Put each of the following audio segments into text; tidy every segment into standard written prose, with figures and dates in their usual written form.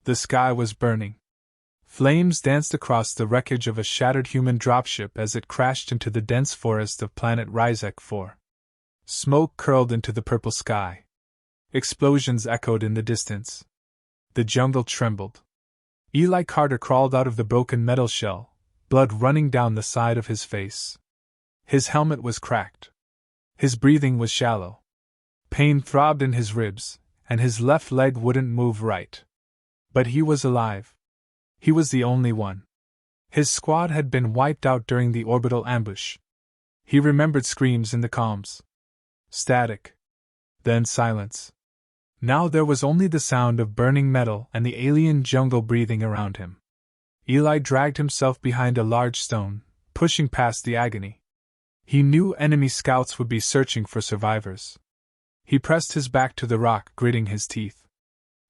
The sky was burning. Flames danced across the wreckage of a shattered human dropship as it crashed into the dense forest of planet Rizek 4. Smoke curled into the purple sky. Explosions echoed in the distance. The jungle trembled. Eli Carter crawled out of the broken metal shell, blood running down the side of his face. His helmet was cracked. His breathing was shallow. Pain throbbed in his ribs, and his left leg wouldn't move right. But he was alive. He was the only one. His squad had been wiped out during the orbital ambush. He remembered screams in the comms. Static. Then silence. Now there was only the sound of burning metal and the alien jungle breathing around him. Eli dragged himself behind a large stone, pushing past the agony. He knew enemy scouts would be searching for survivors. He pressed his back to the rock, gritting his teeth.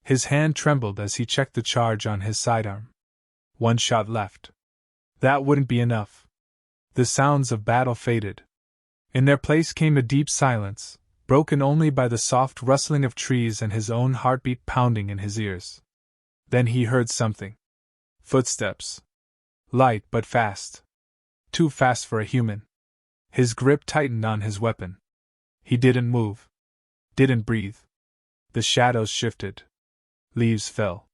His hand trembled as he checked the charge on his sidearm. One shot left. That wouldn't be enough. The sounds of battle faded. In their place came a deep silence, broken only by the soft rustling of trees and his own heartbeat pounding in his ears. Then he heard something. Footsteps. Light but fast. Too fast for a human. His grip tightened on his weapon. He didn't move. Didn't breathe. The shadows shifted. Leaves fell.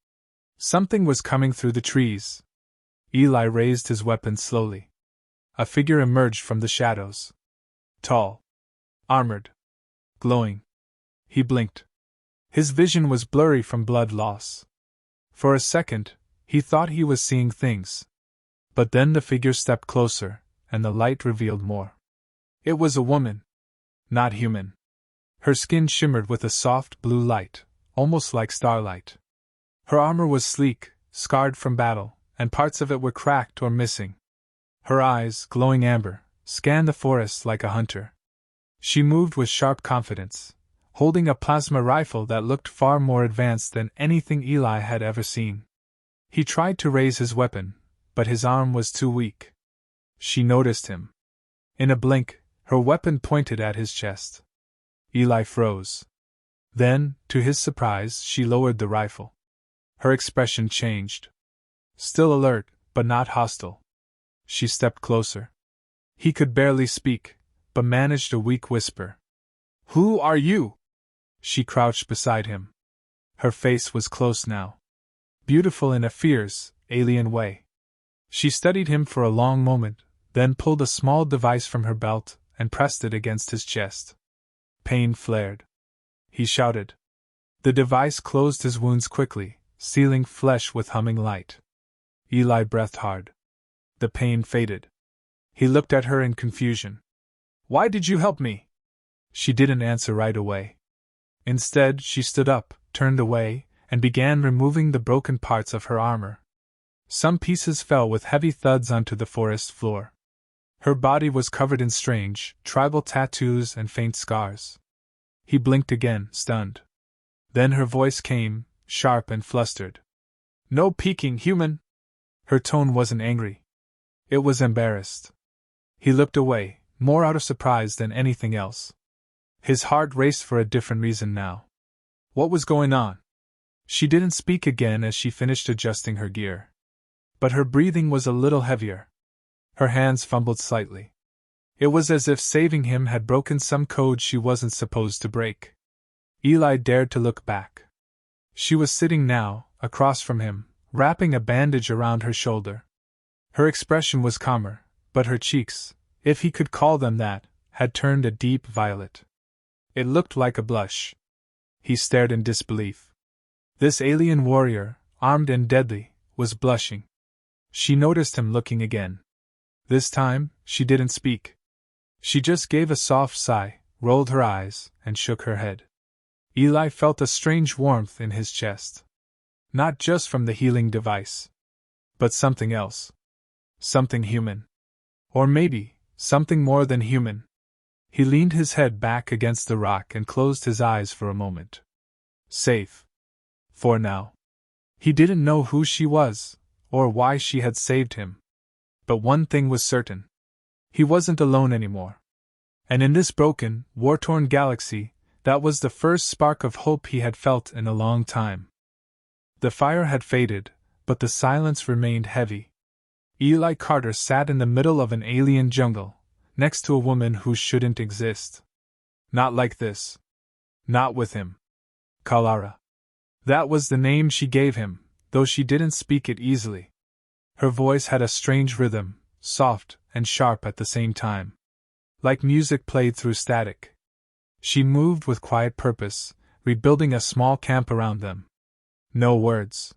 Something was coming through the trees. Eli raised his weapon slowly. A figure emerged from the shadows. Tall. Armored. Glowing. He blinked. His vision was blurry from blood loss. For a second, he thought he was seeing things. But then the figure stepped closer, and the light revealed more. It was a woman. Not human. Her skin shimmered with a soft blue light, almost like starlight. Her armor was sleek, scarred from battle, and parts of it were cracked or missing. Her eyes, glowing amber, scanned the forest like a hunter. She moved with sharp confidence, holding a plasma rifle that looked far more advanced than anything Eli had ever seen. He tried to raise his weapon, but his arm was too weak. She noticed him. In a blink, her weapon pointed at his chest. Eli froze. Then, to his surprise, she lowered the rifle. Her expression changed. Still alert, but not hostile. She stepped closer. He could barely speak, but managed a weak whisper. "Who are you?" She crouched beside him. Her face was close now. Beautiful in a fierce, alien way. She studied him for a long moment, then pulled a small device from her belt and pressed it against his chest. Pain flared. He shouted. The device closed his wounds quickly, sealing flesh with humming light. Eli breathed hard. The pain faded. He looked at her in confusion. "Why did you help me?" She didn't answer right away. Instead, she stood up, turned away, and began removing the broken parts of her armor. Some pieces fell with heavy thuds onto the forest floor. Her body was covered in strange, tribal tattoos and faint scars. He blinked again, stunned. Then her voice came, sharp and flustered. "No peeking, human!" Her tone wasn't angry. It was embarrassed. He looked away, more out of surprise than anything else. His heart raced for a different reason now. What was going on? She didn't speak again as she finished adjusting her gear. But her breathing was a little heavier. Her hands fumbled slightly. It was as if saving him had broken some code she wasn't supposed to break. Eli dared to look back. She was sitting now, across from him, wrapping a bandage around her shoulder. Her expression was calmer, but her cheeks, if he could call them that, had turned a deep violet. It looked like a blush. He stared in disbelief. This alien warrior, armed and deadly, was blushing. She noticed him looking again. This time, she didn't speak. She just gave a soft sigh, rolled her eyes, and shook her head. Eli felt a strange warmth in his chest. Not just from the healing device. But something else. Something human. Or maybe, something more than human. He leaned his head back against the rock and closed his eyes for a moment. Safe. For now. He didn't know who she was, or why she had saved him. But one thing was certain. He wasn't alone anymore. And in this broken, war-torn galaxy, that was the first spark of hope he had felt in a long time. The fire had faded, but the silence remained heavy. Eli Carter sat in the middle of an alien jungle, next to a woman who shouldn't exist. Not like this. Not with him. Kalara. That was the name she gave him, though she didn't speak it easily. Her voice had a strange rhythm, soft and sharp at the same time. Like music played through static. She moved with quiet purpose, rebuilding a small camp around them. No words.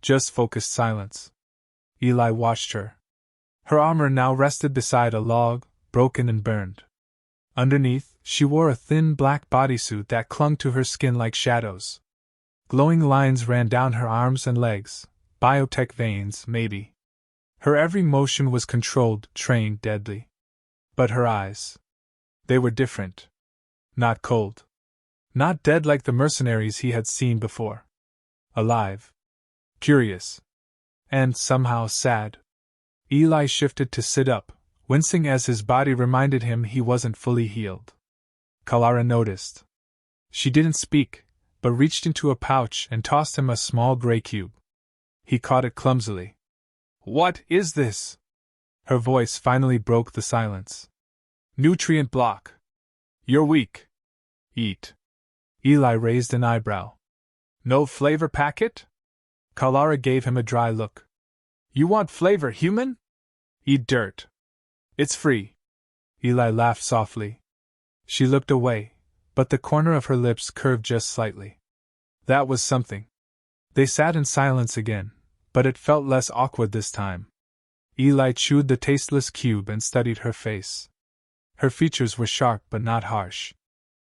Just focused silence. Eli watched her. Her armor now rested beside a log, broken and burned. Underneath, she wore a thin black bodysuit that clung to her skin like shadows. Glowing lines ran down her arms and legs, biotech veins, maybe. Her every motion was controlled, trained, deadly. But her eyes. They were different. Not cold. Not dead like the mercenaries he had seen before. Alive. Curious. And somehow sad. Eli shifted to sit up, wincing as his body reminded him he wasn't fully healed. Kalara noticed. She didn't speak, but reached into a pouch and tossed him a small gray cube. He caught it clumsily. What is this? Her voice finally broke the silence. Nutrient block. You're weak. Eat. Eli raised an eyebrow. No flavor packet? Kalara gave him a dry look. You want flavor, human? Eat dirt. It's free. Eli laughed softly. She looked away, but the corner of her lips curved just slightly. That was something. They sat in silence again, but it felt less awkward this time. Eli chewed the tasteless cube and studied her face. Her features were sharp but not harsh.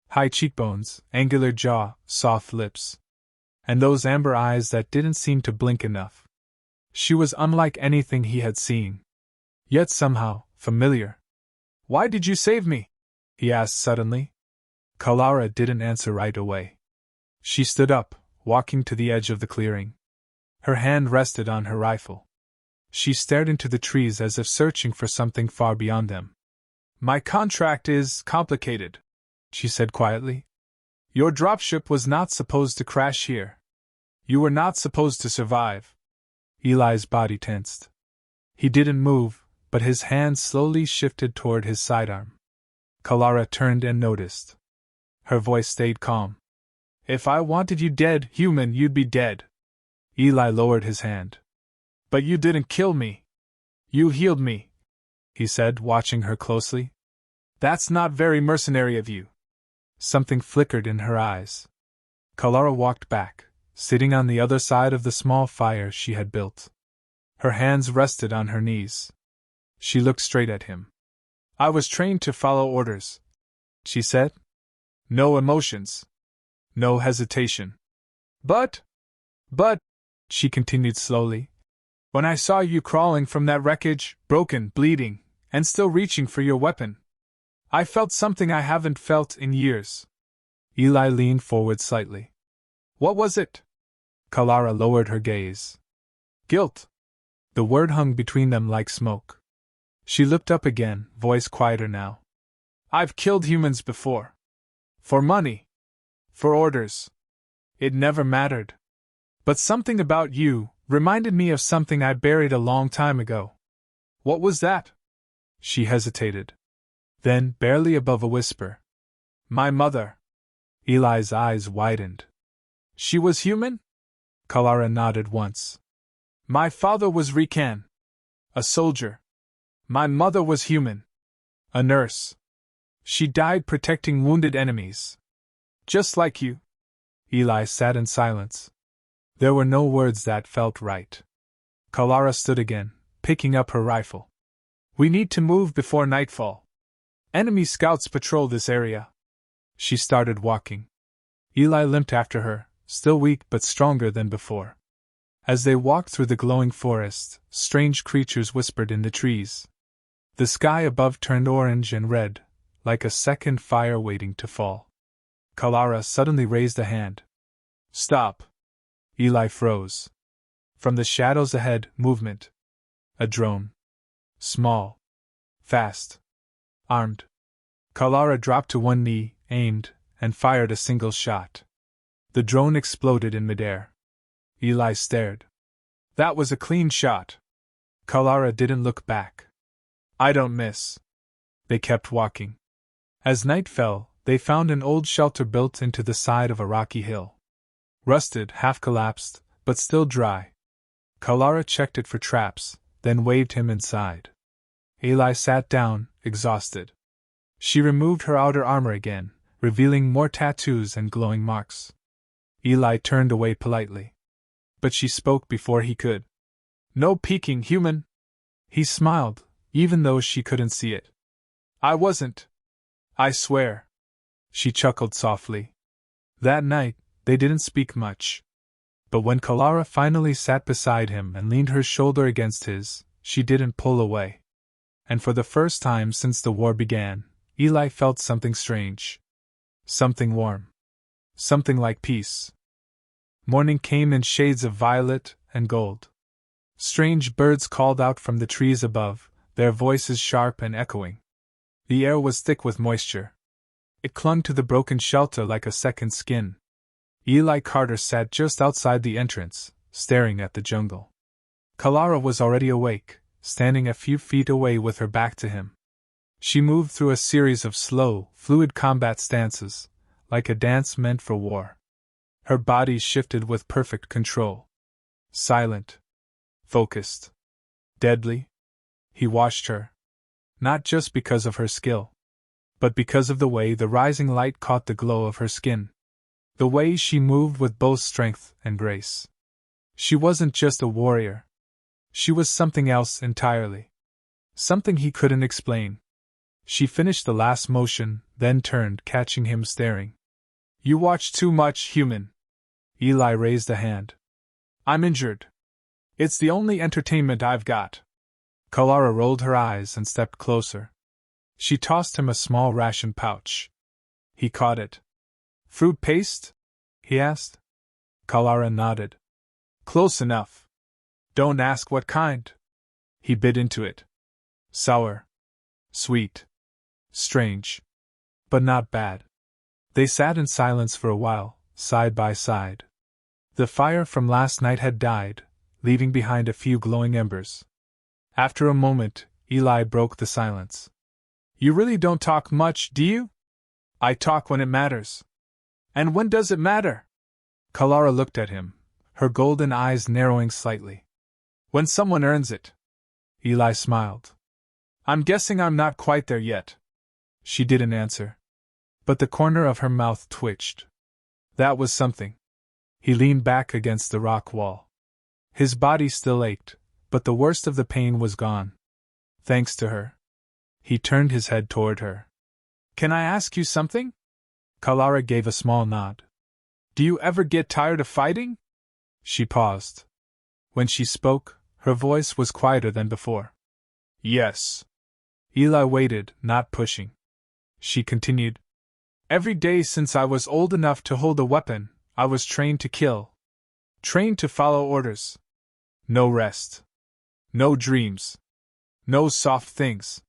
High cheekbones, angular jaw, soft lips. And those amber eyes that didn't seem to blink enough. She was unlike anything he had seen. Yet somehow, familiar. Why did you save me? He asked suddenly. Kalara didn't answer right away. She stood up, walking to the edge of the clearing. Her hand rested on her rifle. She stared into the trees as if searching for something far beyond them. My contract is complicated, she said quietly. Your dropship was not supposed to crash here. You were not supposed to survive. Eli's body tensed. He didn't move, but his hand slowly shifted toward his sidearm. Kalara turned and noticed. Her voice stayed calm. If I wanted you dead, human, you'd be dead. Eli lowered his hand. But you didn't kill me. You healed me, he said, watching her closely. That's not very mercenary of you. Something flickered in her eyes. Kalara walked back, sitting on the other side of the small fire she had built. Her hands rested on her knees. She looked straight at him. I was trained to follow orders, she said. No emotions. No hesitation. But, she continued slowly, when I saw you crawling from that wreckage, broken, bleeding, and still reaching for your weapon, I felt something I haven't felt in years. Eli leaned forward slightly. What was it? Kalara lowered her gaze. Guilt. The word hung between them like smoke. She looked up again, voice quieter now. I've killed humans before. For money. For orders. It never mattered. But something about you reminded me of something I buried a long time ago. What was that? She hesitated. Then, barely above a whisper. My mother. Eli's eyes widened. She was human? Kalara nodded once. My father was Rikan. A soldier. My mother was human. A nurse. She died protecting wounded enemies. Just like you. Eli sat in silence. There were no words that felt right. Kalara stood again, picking up her rifle. We need to move before nightfall. Enemy scouts patrol this area. She started walking. Eli limped after her, still weak but stronger than before. As they walked through the glowing forest, strange creatures whispered in the trees. The sky above turned orange and red, like a second fire waiting to fall. Kalara suddenly raised a hand. Stop. Eli froze. From the shadows ahead, movement. A drone. Small. Fast. Armed. Kalara dropped to one knee, aimed, and fired a single shot. The drone exploded in midair. Eli stared. That was a clean shot. Kalara didn't look back. I don't miss. They kept walking. As night fell, they found an old shelter built into the side of a rocky hill. Rusted, half-collapsed, but still dry. Kalara checked it for traps, then waved him inside. Eli sat down, exhausted. She removed her outer armor again, revealing more tattoos and glowing marks. Eli turned away politely. But she spoke before he could. No peeking, human. He smiled, even though she couldn't see it. I wasn't. I swear. She chuckled softly. That night, they didn't speak much. But when Kalara finally sat beside him and leaned her shoulder against his, she didn't pull away. And for the first time since the war began, Eli felt something strange. Something warm. Something like peace. Morning came in shades of violet and gold. Strange birds called out from the trees above, their voices sharp and echoing. The air was thick with moisture. It clung to the broken shelter like a second skin. Eli Carter sat just outside the entrance, staring at the jungle. Kalara was already awake, standing a few feet away with her back to him. She moved through a series of slow, fluid combat stances, like a dance meant for war. Her body shifted with perfect control. Silent. Focused. Deadly. He watched her. Not just because of her skill, but because of the way the rising light caught the glow of her skin. The way she moved with both strength and grace. She wasn't just a warrior. She was something else entirely. Something he couldn't explain. She finished the last motion, then turned, catching him staring. You watch too much, human. Eli raised a hand. I'm injured. It's the only entertainment I've got. Kalara rolled her eyes and stepped closer. She tossed him a small ration pouch. He caught it. Fruit paste? He asked. Kalara nodded. Close enough. Don't ask what kind. He bit into it. Sour. Sweet. Strange. But not bad. They sat in silence for a while, side by side. The fire from last night had died, leaving behind a few glowing embers. After a moment, Eli broke the silence. You really don't talk much, do you? I talk when it matters. And when does it matter? Kalara looked at him, her golden eyes narrowing slightly. When someone earns it. Eli smiled. I'm guessing I'm not quite there yet. She didn't answer. But the corner of her mouth twitched. That was something. He leaned back against the rock wall. His body still ached, but the worst of the pain was gone. Thanks to her. He turned his head toward her. Can I ask you something? Kalara gave a small nod. Do you ever get tired of fighting? She paused. When she spoke, her voice was quieter than before. Yes. Eli waited, not pushing. She continued. Every day since I was old enough to hold a weapon, I was trained to kill. Trained to follow orders. No rest. No dreams. No soft things.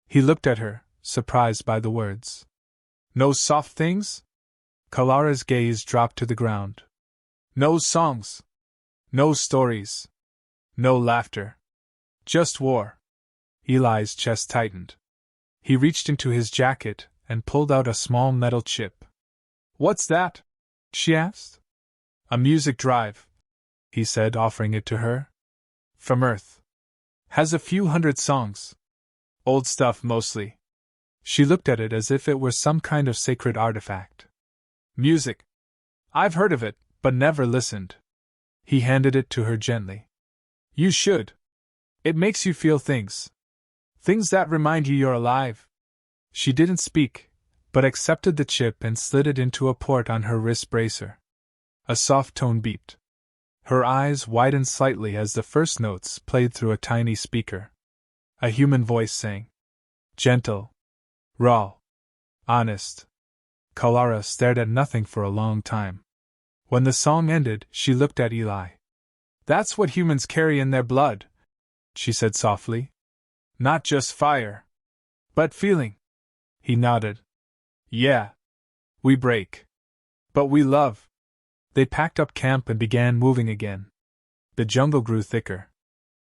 He looked at her, surprised by the words. No soft things? Kalara's gaze dropped to the ground. No songs. No stories. No laughter. Just war. Eli's chest tightened. He reached into his jacket and pulled out a small metal chip. What's that? She asked. A music drive, he said, offering it to her. From Earth. Has a few hundred songs. Old stuff mostly. She looked at it as if it were some kind of sacred artifact. Music. I've heard of it, but never listened. He handed it to her gently. You should. It makes you feel things. Things that remind you you're alive. She didn't speak, but accepted the chip and slid it into a port on her wrist bracer. A soft tone beeped. Her eyes widened slightly as the first notes played through a tiny speaker. A human voice sang. Gentle. Raw. Honest. Kalara stared at nothing for a long time. When the song ended, she looked at Eli. That's what humans carry in their blood, she said softly. Not just fire. But feeling. He nodded. Yeah. We break. But we love. They packed up camp and began moving again. The jungle grew thicker.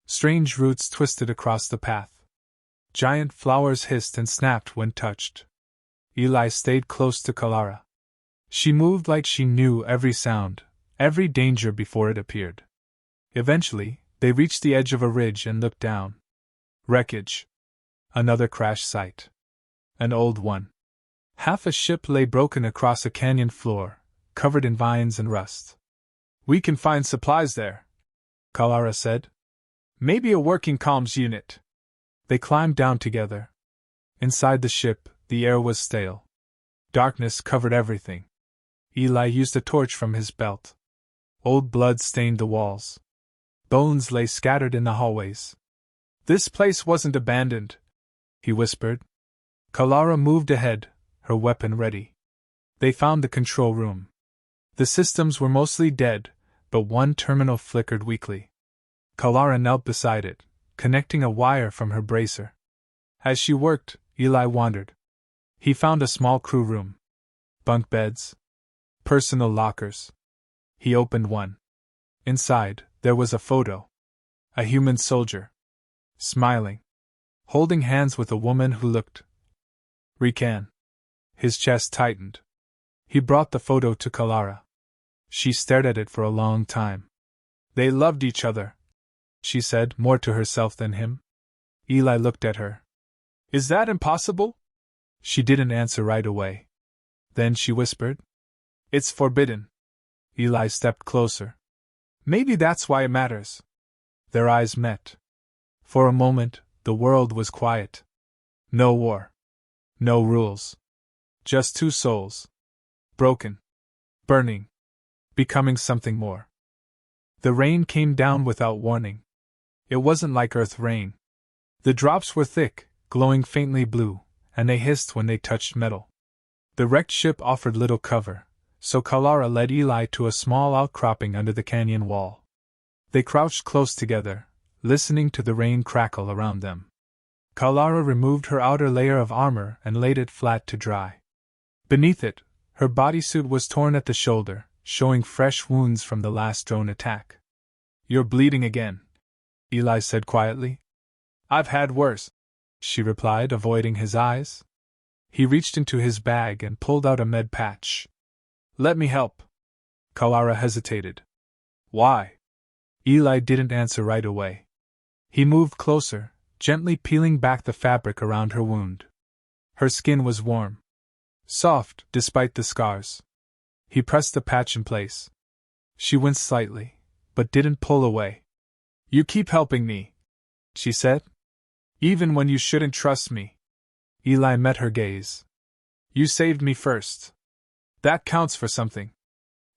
Strange roots twisted across the path. Giant flowers hissed and snapped when touched. Eli stayed close to Kalara. She moved like she knew every sound, every danger before it appeared. Eventually, they reached the edge of a ridge and looked down. Wreckage. Another crash site. An old one. Half a ship lay broken across a canyon floor, covered in vines and rust. "We can find supplies there," Kalara said. "Maybe a working comms unit." They climbed down together. Inside the ship, the air was stale. Darkness covered everything. Eli used a torch from his belt. Old blood stained the walls. Bones lay scattered in the hallways. "This place wasn't abandoned," he whispered. Kalara moved ahead, her weapon ready. They found the control room. The systems were mostly dead, but one terminal flickered weakly. Kalara knelt beside it, connecting a wire from her bracer. As she worked, Eli wandered. He found a small crew room. Bunk beds. Personal lockers. He opened one. Inside, there was a photo. A human soldier. Smiling. Holding hands with a woman who looked Rican. His chest tightened. He brought the photo to Kalara. She stared at it for a long time. "They loved each other," she said, more to herself than him. Eli looked at her. "Is that impossible?" She didn't answer right away. Then she whispered, "It's forbidden." Eli stepped closer. "Maybe that's why it matters." Their eyes met. For a moment, the world was quiet. No war. No rules. Just two souls. Broken. Burning. Becoming something more. The rain came down without warning. It wasn't like Earth rain. The drops were thick, glowing faintly blue, and they hissed when they touched metal. The wrecked ship offered little cover, so Kalara led Eli to a small outcropping under the canyon wall. They crouched close together, listening to the rain crackle around them. Kalara removed her outer layer of armor and laid it flat to dry. Beneath it, her bodysuit was torn at the shoulder, showing fresh wounds from the last drone attack. "You're bleeding again," Eli said quietly. "I've had worse," she replied, avoiding his eyes. He reached into his bag and pulled out a med patch. "Let me help." Kalara hesitated. "Why?" Eli didn't answer right away. He moved closer, gently peeling back the fabric around her wound. Her skin was warm. Soft, despite the scars. He pressed the patch in place. She winced slightly, but didn't pull away. "You keep helping me," she said. "Even when you shouldn't trust me." Eli met her gaze. "You saved me first. That counts for something."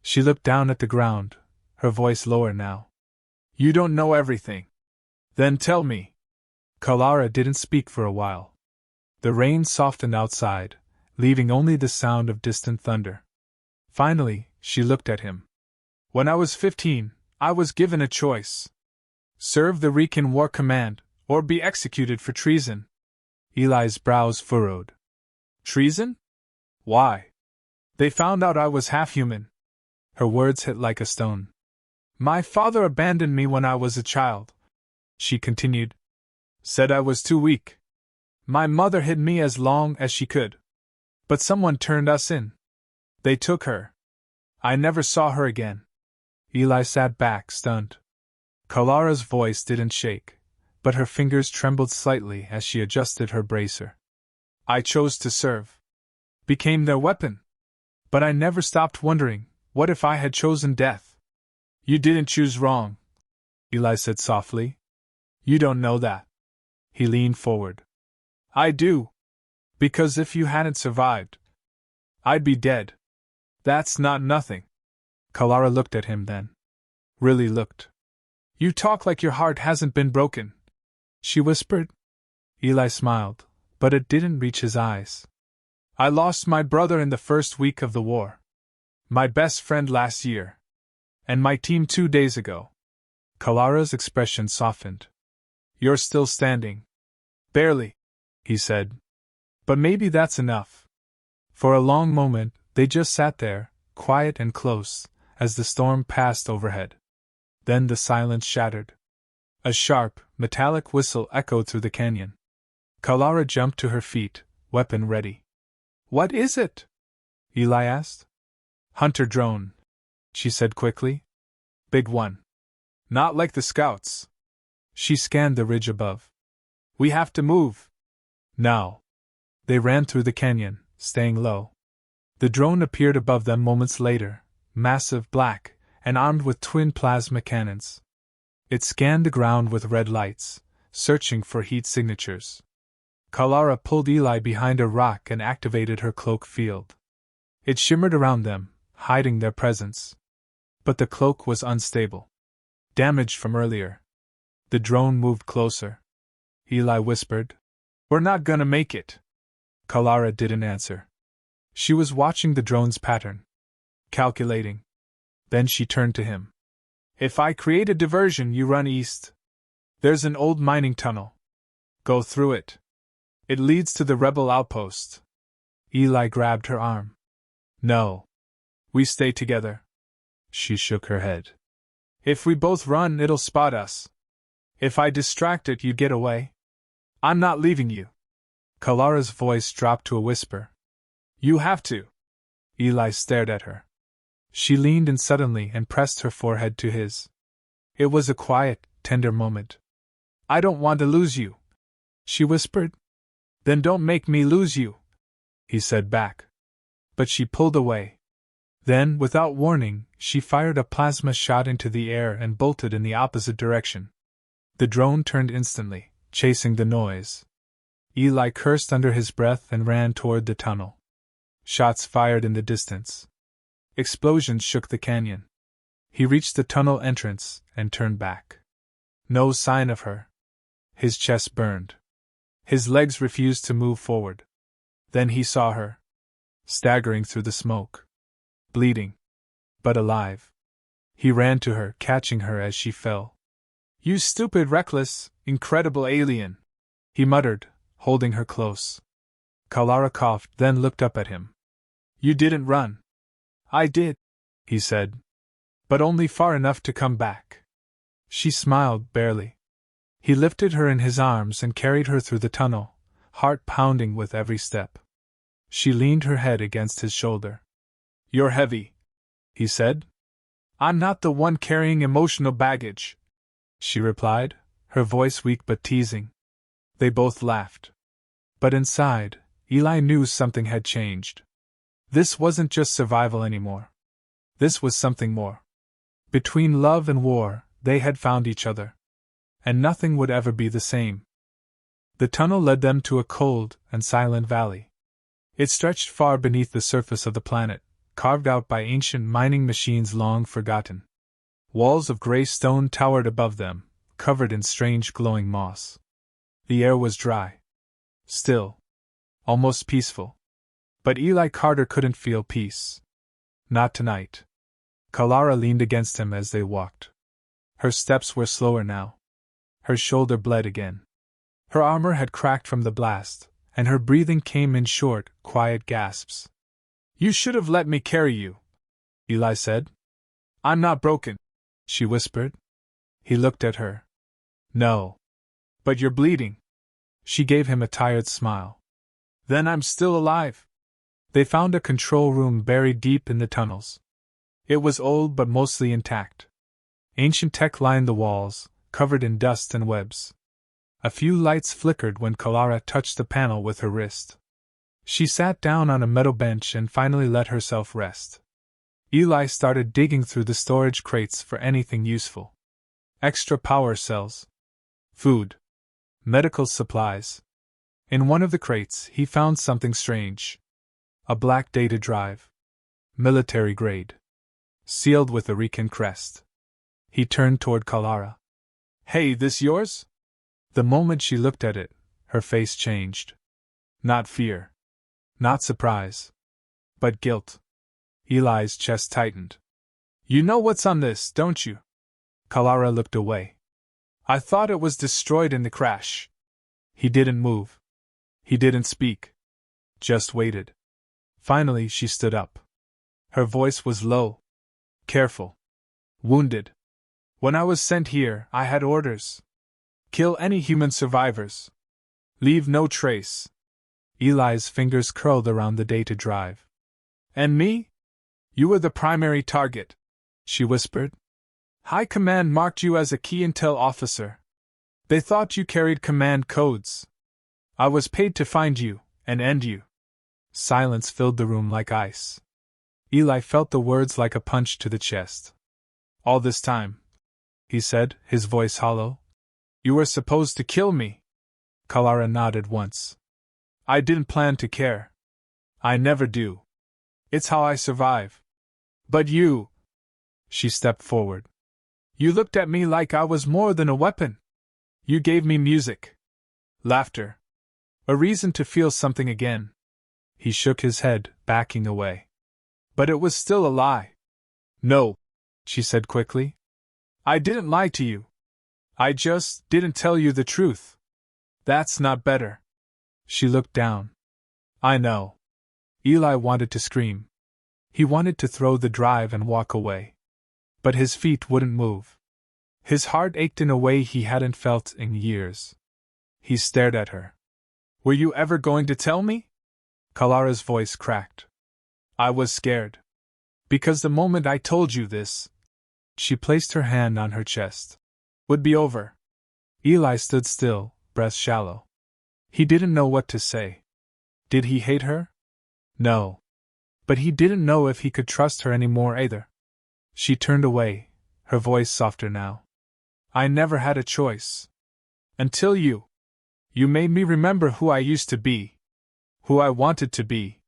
She looked down at the ground, her voice lower now. "You don't know everything. Then tell me." Kalara didn't speak for a while. The rain softened outside, leaving only the sound of distant thunder. Finally, she looked at him. "When I was 15, I was given a choice. Serve the Rican War Command, or be executed for treason." Eli's brows furrowed. "Treason? Why?" "They found out I was half-human." Her words hit like a stone. "My father abandoned me when I was a child," she continued. "Said I was too weak. My mother hid me as long as she could. But someone turned us in. They took her. I never saw her again." Eli sat back, stunned. Kalara's voice didn't shake, but her fingers trembled slightly as she adjusted her bracer. "I chose to serve. Became their weapon. But I never stopped wondering, what if I had chosen death?" "You didn't choose wrong," Eli said softly. "You don't know that." He leaned forward. "I do. Because if you hadn't survived, I'd be dead. That's not nothing." Kalara looked at him then. Really looked. "You talk like your heart hasn't been broken," she whispered. Eli smiled, but it didn't reach his eyes. "I lost my brother in the first week of the war. My best friend last year. And my team 2 days ago." Kalara's expression softened. "You're still standing." "Barely," he said. "But maybe that's enough." For a long moment, they just sat there, quiet and close, as the storm passed overhead. Then the silence shattered. A sharp, metallic whistle echoed through the canyon. Kalara jumped to her feet, weapon ready. "What is it?" Eli asked. "Hunter drone," she said quickly. "Big one. Not like the scouts." She scanned the ridge above. "We have to move. Now." They ran through the canyon, staying low. The drone appeared above them moments later, massive, black, and armed with twin plasma cannons. It scanned the ground with red lights, searching for heat signatures. Kalara pulled Eli behind a rock and activated her cloak field. It shimmered around them, hiding their presence. But the cloak was unstable. Damaged from earlier. The drone moved closer. Eli whispered, "We're not gonna make it." Kalara didn't answer. She was watching the drone's pattern. Calculating. Then she turned to him. "If I create a diversion, you run east. There's an old mining tunnel. Go through it. It leads to the rebel outpost." Eli grabbed her arm. "No. We stay together." She shook her head. "If we both run, it'll spot us. If I distract it, you get away. I'm not leaving you." Kalara's voice dropped to a whisper. "You have to." Eli stared at her. She leaned in suddenly and pressed her forehead to his. It was a quiet, tender moment. "I don't want to lose you," she whispered. "Then don't make me lose you," he said back. But she pulled away. Then, without warning, she fired a plasma shot into the air and bolted in the opposite direction. The drone turned instantly, chasing the noise. Eli cursed under his breath and ran toward the tunnel. Shots fired in the distance. Explosions shook the canyon. He reached the tunnel entrance and turned back. No sign of her. His chest burned. His legs refused to move forward. Then he saw her. Staggering through the smoke. Bleeding. But alive. He ran to her, catching her as she fell. "You stupid, reckless, incredible alien," he muttered, holding her close. Kalara coughed, then looked up at him. "You didn't run." "I did," he said. "But only far enough to come back." She smiled, barely. He lifted her in his arms and carried her through the tunnel, heart pounding with every step. She leaned her head against his shoulder. "You're heavy," he said. "I'm not the one carrying emotional baggage," she replied, her voice weak but teasing. They both laughed. But inside, Eli knew something had changed. This wasn't just survival anymore. This was something more. Between love and war, they had found each other. And nothing would ever be the same. The tunnel led them to a cold and silent valley. It stretched far beneath the surface of the planet, carved out by ancient mining machines long forgotten. Walls of gray stone towered above them, covered in strange glowing moss. The air was dry. Still. Almost peaceful. But Eli Carter couldn't feel peace. Not tonight. Kalara leaned against him as they walked. Her steps were slower now. Her shoulder bled again. Her armor had cracked from the blast, and her breathing came in short, quiet gasps. "You should have let me carry you," Eli said. "I'm not broken," she whispered. He looked at her. "No. But you're bleeding." She gave him a tired smile. "Then I'm still alive." They found a control room buried deep in the tunnels. It was old but mostly intact. Ancient tech lined the walls, covered in dust and webs. A few lights flickered when Kalara touched the panel with her wrist. She sat down on a metal bench and finally let herself rest. Eli started digging through the storage crates for anything useful. Extra power cells. Food. Medical supplies. In one of the crates, he found something strange. A black data drive. Military grade. Sealed with a Rican crest. He turned toward Kalara. "Hey, this yours?" The moment she looked at it, her face changed. Not fear. Not surprise. But guilt. Eli's chest tightened. "You know what's on this, don't you?" Kalara looked away. "I thought it was destroyed in the crash." He didn't move. He didn't speak. Just waited. Finally, she stood up. Her voice was low. Careful. Wounded. When I was sent here, I had orders. Kill any human survivors. Leave no trace. Eli's fingers curled around the data drive. And me? You were the primary target, she whispered. High Command marked you as a key intel officer. They thought you carried command codes. I was paid to find you and end you. Silence filled the room like ice. Eli felt the words like a punch to the chest. All this time, he said, his voice hollow. You were supposed to kill me. Kalara nodded once. I didn't plan to care. I never do. It's how I survive. But you. She stepped forward. You looked at me like I was more than a weapon. You gave me music. Laughter. A reason to feel something again. He shook his head, backing away. But it was still a lie. No, she said quickly. I didn't lie to you. I just didn't tell you the truth. That's not better. She looked down. I know. Eli wanted to scream. He wanted to throw the drive and walk away. But his feet wouldn't move. His heart ached in a way he hadn't felt in years. He stared at her. Were you ever going to tell me? Kalara's voice cracked. I was scared. Because the moment I told you this, she placed her hand on her chest, would be over. Eli stood still, breath shallow. He didn't know what to say. Did he hate her? No. But he didn't know if he could trust her anymore either. She turned away, her voice softer now. I never had a choice. Until you. You made me remember who I used to be. Who I wanted to be.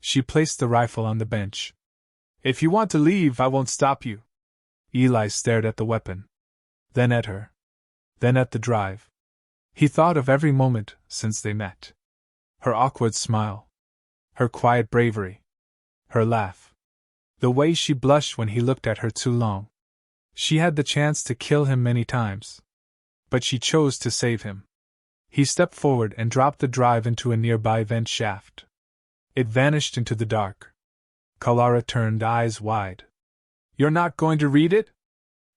She placed the rifle on the bench. If you want to leave, I won't stop you. Eli stared at the weapon. Then at her. Then at the drive. He thought of every moment since they met. Her awkward smile. Her quiet bravery. Her laugh. The way she blushed when he looked at her too long. She had the chance to kill him many times. But she chose to save him. He stepped forward and dropped the drive into a nearby vent shaft. It vanished into the dark. Kalara turned, eyes wide. You're not going to read it?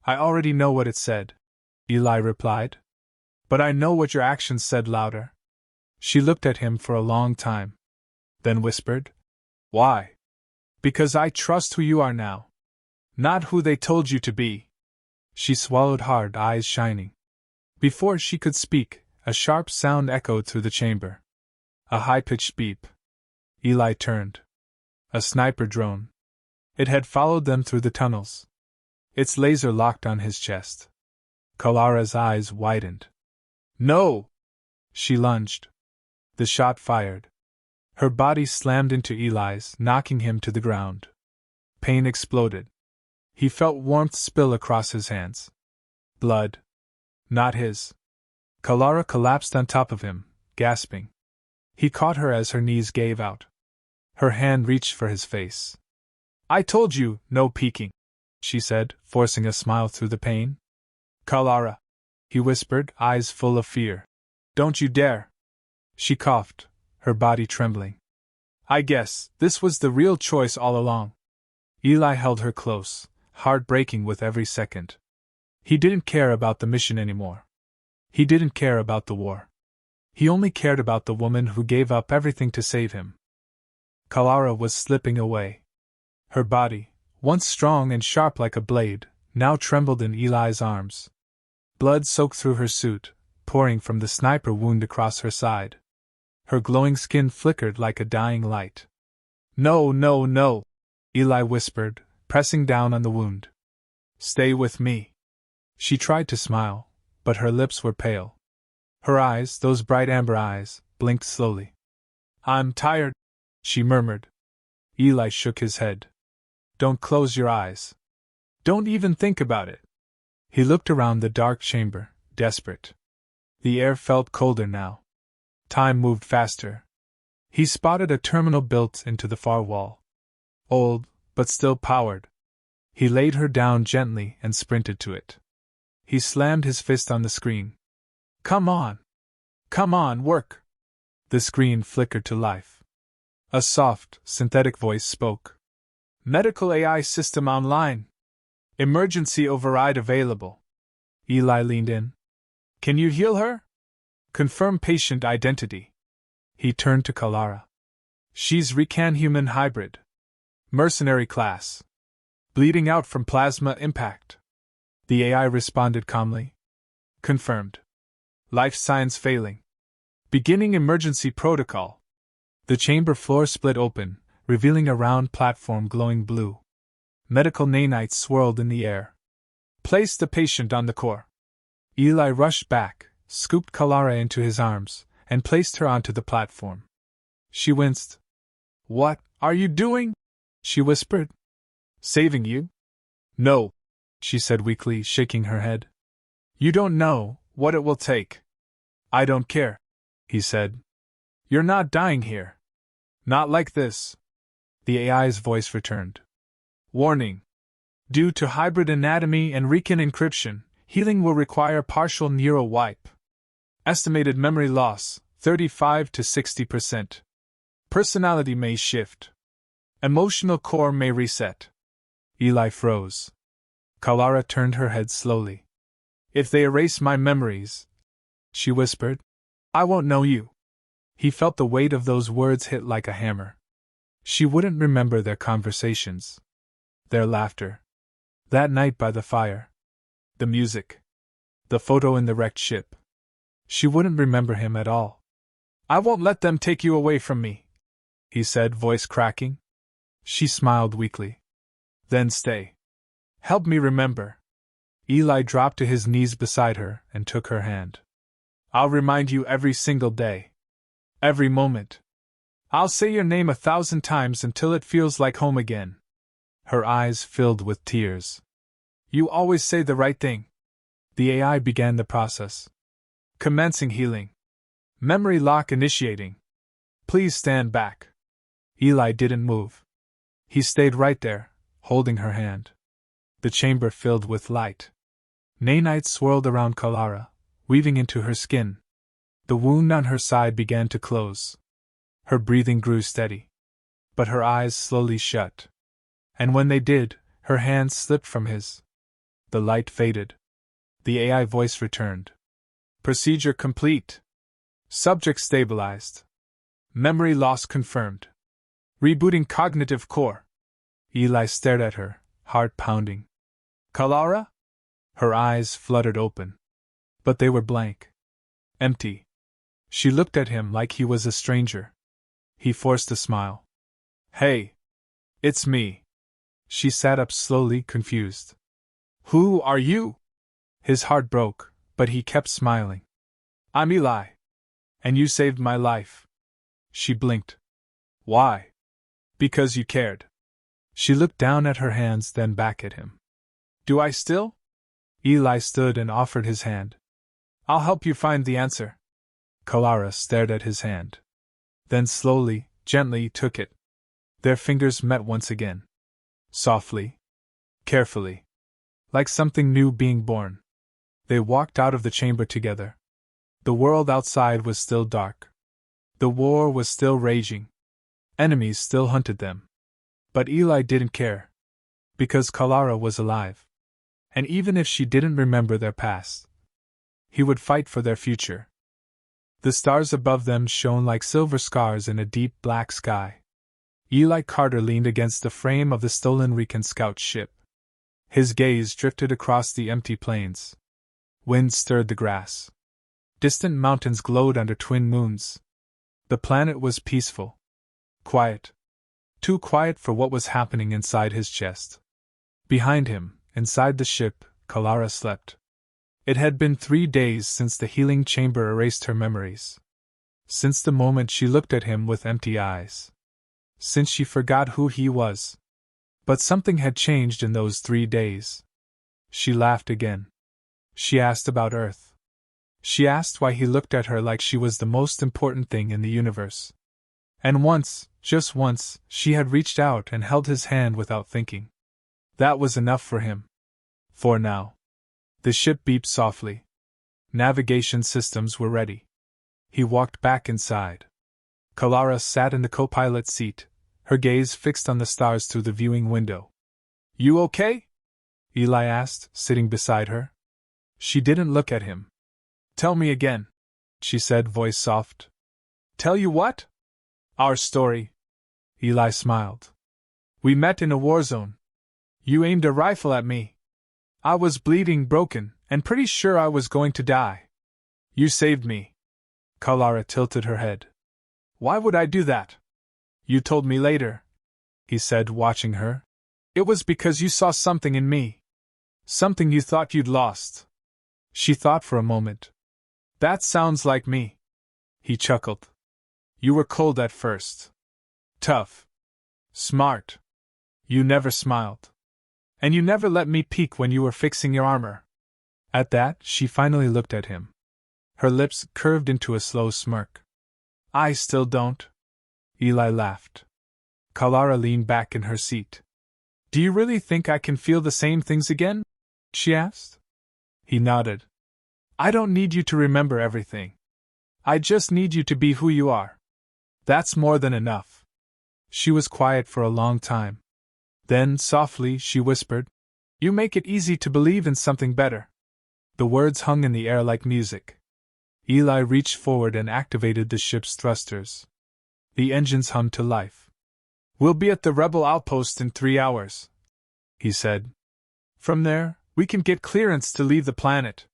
I already know what it said, Eli replied. But I know what your actions said louder. She looked at him for a long time. Then whispered, Why? Because I trust who you are now. Not who they told you to be. She swallowed hard, eyes shining. Before she could speak, a sharp sound echoed through the chamber. A high-pitched beep. Eli turned. A sniper drone. It had followed them through the tunnels. Its laser locked on his chest. Kalara's eyes widened. No! She lunged. The shot fired. Her body slammed into Eli's, knocking him to the ground. Pain exploded. He felt warmth spill across his hands. Blood. Not his. Kalara collapsed on top of him, gasping. He caught her as her knees gave out. Her hand reached for his face. I told you, no peeking, she said, forcing a smile through the pain. Kalara, he whispered, eyes full of fear. Don't you dare. She coughed, her body trembling. I guess this was the real choice all along. Eli held her close, heart breaking with every second. He didn't care about the mission anymore. He didn't care about the war. He only cared about the woman who gave up everything to save him. Kalara was slipping away. Her body, once strong and sharp like a blade, now trembled in Eli's arms. Blood soaked through her suit, pouring from the sniper wound across her side. Her glowing skin flickered like a dying light. No, no, no, Eli whispered, pressing down on the wound. Stay with me. She tried to smile, but her lips were pale. Her eyes, those bright amber eyes, blinked slowly. I'm tired, she murmured. Eli shook his head. Don't close your eyes. Don't even think about it. He looked around the dark chamber, desperate. The air felt colder now. Time moved faster. He spotted a terminal built into the far wall. Old, but still powered. He laid her down gently and sprinted to it. He slammed his fist on the screen. Come on! Come on, work! The screen flickered to life. A soft, synthetic voice spoke. Medical AI system online, Emergency override available. Eli leaned in. Can you heal her? Confirm patient identity. He turned to Kalara. She's Recan human hybrid. Mercenary class. Bleeding out from plasma impact. The AI responded calmly. Confirmed. Life signs failing. Beginning emergency protocol. The chamber floor split open, revealing a round platform glowing blue. Medical nanites swirled in the air. Place the patient on the core. Eli rushed back, scooped Kalara into his arms, and placed her onto the platform. She winced. What are you doing? She whispered. Saving you? No, she said weakly, shaking her head. You don't know what it will take. I don't care, he said. You're not dying here. Not like this. The AI's voice returned. Warning. Due to hybrid anatomy and Recan encryption, healing will require partial neural wipe. Estimated memory loss, 35 to 60%. Personality may shift. Emotional core may reset. Eli froze. Kalara turned her head slowly. If they erase my memories, she whispered, I won't know you. He felt the weight of those words hit like a hammer. She wouldn't remember their conversations. Their laughter. That night by the fire. The music. The photo in the wrecked ship. She wouldn't remember him at all. I won't let them take you away from me, he said, voice cracking. She smiled weakly. Then stay. Help me remember. Eli dropped to his knees beside her and took her hand. I'll remind you every single day. Every moment. I'll say your name 1,000 times until it feels like home again. Her eyes filled with tears. You always say the right thing. The AI began the process. Commencing healing. Memory lock initiating. Please stand back. Eli didn't move. He stayed right there, holding her hand. The chamber filled with light. Nanites swirled around Kalara, weaving into her skin. The wound on her side began to close. Her breathing grew steady. But her eyes slowly shut. And when they did, her hands slipped from his. The light faded. The AI voice returned. Procedure complete. Subject stabilized. Memory loss confirmed. Rebooting cognitive core. Eli stared at her, heart pounding. Kalara? Her eyes fluttered open. But they were blank. Empty. She looked at him like he was a stranger. He forced a smile. Hey. It's me. She sat up slowly, confused. Who are you? His heart broke, but he kept smiling. I'm Eli. And you saved my life. She blinked. Why? Because you cared. She looked down at her hands, then back at him. Do I still? Eli stood and offered his hand. I'll help you find the answer. Kalara stared at his hand. Then slowly, gently took it. Their fingers met once again. Softly. Carefully. Like something new being born. They walked out of the chamber together. The world outside was still dark. The war was still raging. Enemies still hunted them. But Eli didn't care. Because Kalara was alive. And even if she didn't remember their past, he would fight for their future. The stars above them shone like silver scars in a deep black sky. Eli Carter leaned against the frame of the stolen Recan scout ship. His gaze drifted across the empty plains. Wind stirred the grass. Distant mountains glowed under twin moons. The planet was peaceful. Quiet. Too quiet for what was happening inside his chest. Behind him, inside the ship, Kalara slept. It had been 3 days since the healing chamber erased her memories. Since the moment she looked at him with empty eyes. Since she forgot who he was. But something had changed in those 3 days. She laughed again. She asked about Earth. She asked why he looked at her like she was the most important thing in the universe. And once, just once, she had reached out and held his hand without thinking. That was enough for him. For now. The ship beeped softly. Navigation systems were ready. He walked back inside. Kalara sat in the co-pilot seat, her gaze fixed on the stars through the viewing window. You okay? Eli asked, sitting beside her. She didn't look at him. Tell me again, she said, voice soft. Tell you what? Our story. Eli smiled. We met in a war zone. You aimed a rifle at me. I was bleeding, broken, and pretty sure I was going to die. You saved me. Kalara tilted her head. Why would I do that? You told me later, he said, watching her. It was because you saw something in me. Something you thought you'd lost. She thought for a moment. That sounds like me. He chuckled. You were cold at first. Tough. Smart. You never smiled. And you never let me peek when you were fixing your armor. At that, she finally looked at him. Her lips curved into a slow smirk. I still don't. Eli laughed. Kalara leaned back in her seat. Do you really think I can feel the same things again? She asked. He nodded. I don't need you to remember everything. I just need you to be who you are. That's more than enough. She was quiet for a long time. Then, softly, she whispered, You make it easy to believe in something better. The words hung in the air like music. Eli reached forward and activated the ship's thrusters. The engines hummed to life. We'll be at the rebel outpost in 3 hours, he said. From there, we can get clearance to leave the planet.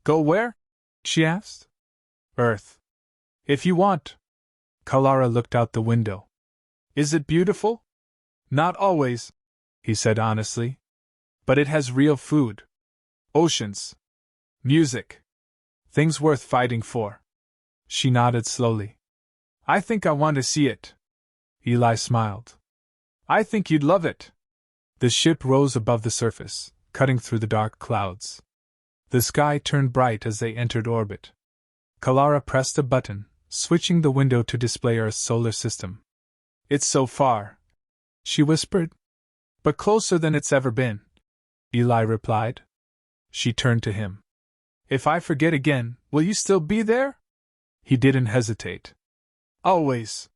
Go where? She asked. Earth. If you want. Kalara looked out the window. Is it beautiful? Not always, he said honestly. But it has real food. Oceans. Music. Things worth fighting for. She nodded slowly. I think I want to see it. Eli smiled. I think you'd love it. The ship rose above the surface, cutting through the dark clouds. The sky turned bright as they entered orbit. Kalara pressed a button, switching the window to display Earth's solar system. It's so far, she whispered. But closer than it's ever been, Eli replied. She turned to him. If I forget again, will you still be there? He didn't hesitate. Always.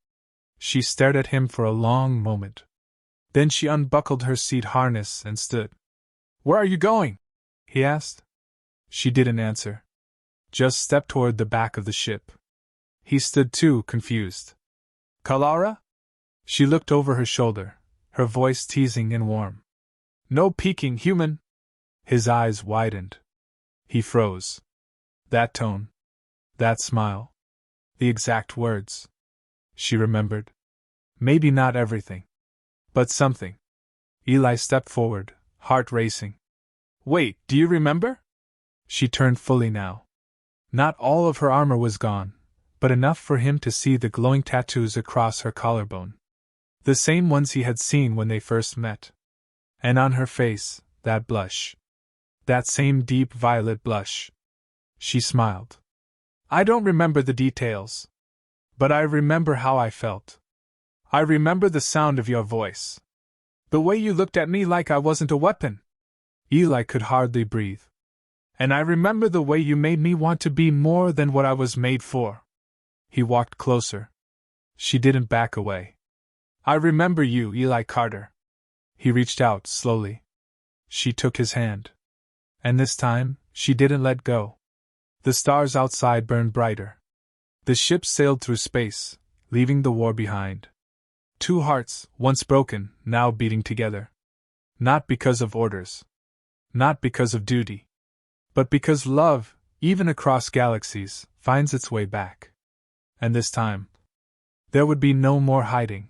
She stared at him for a long moment. Then she unbuckled her seat harness and stood. Where are you going? He asked. She didn't answer. Just stepped toward the back of the ship. He stood too, confused. Kalara? She looked over her shoulder, her voice teasing and warm. No peeking, human. His eyes widened. He froze. That tone. That smile. The exact words. She remembered. Maybe not everything. But something. Eli stepped forward, heart racing. Wait, do you remember? She turned fully now. Not all of her armor was gone, but enough for him to see the glowing tattoos across her collarbone. The same ones he had seen when they first met. And on her face, that blush. That same deep violet blush. She smiled. I don't remember the details. But I remember how I felt. I remember the sound of your voice. The way you looked at me like I wasn't a weapon. Eli could hardly breathe. And I remember the way you made me want to be more than what I was made for. He walked closer. She didn't back away. I remember you, Eli Carter. He reached out slowly. She took his hand. And this time, she didn't let go. The stars outside burned brighter. The ship sailed through space, leaving the war behind. Two hearts, once broken, now beating together. Not because of orders. Not because of duty. But because love, even across galaxies, finds its way back. And this time, there would be no more hiding.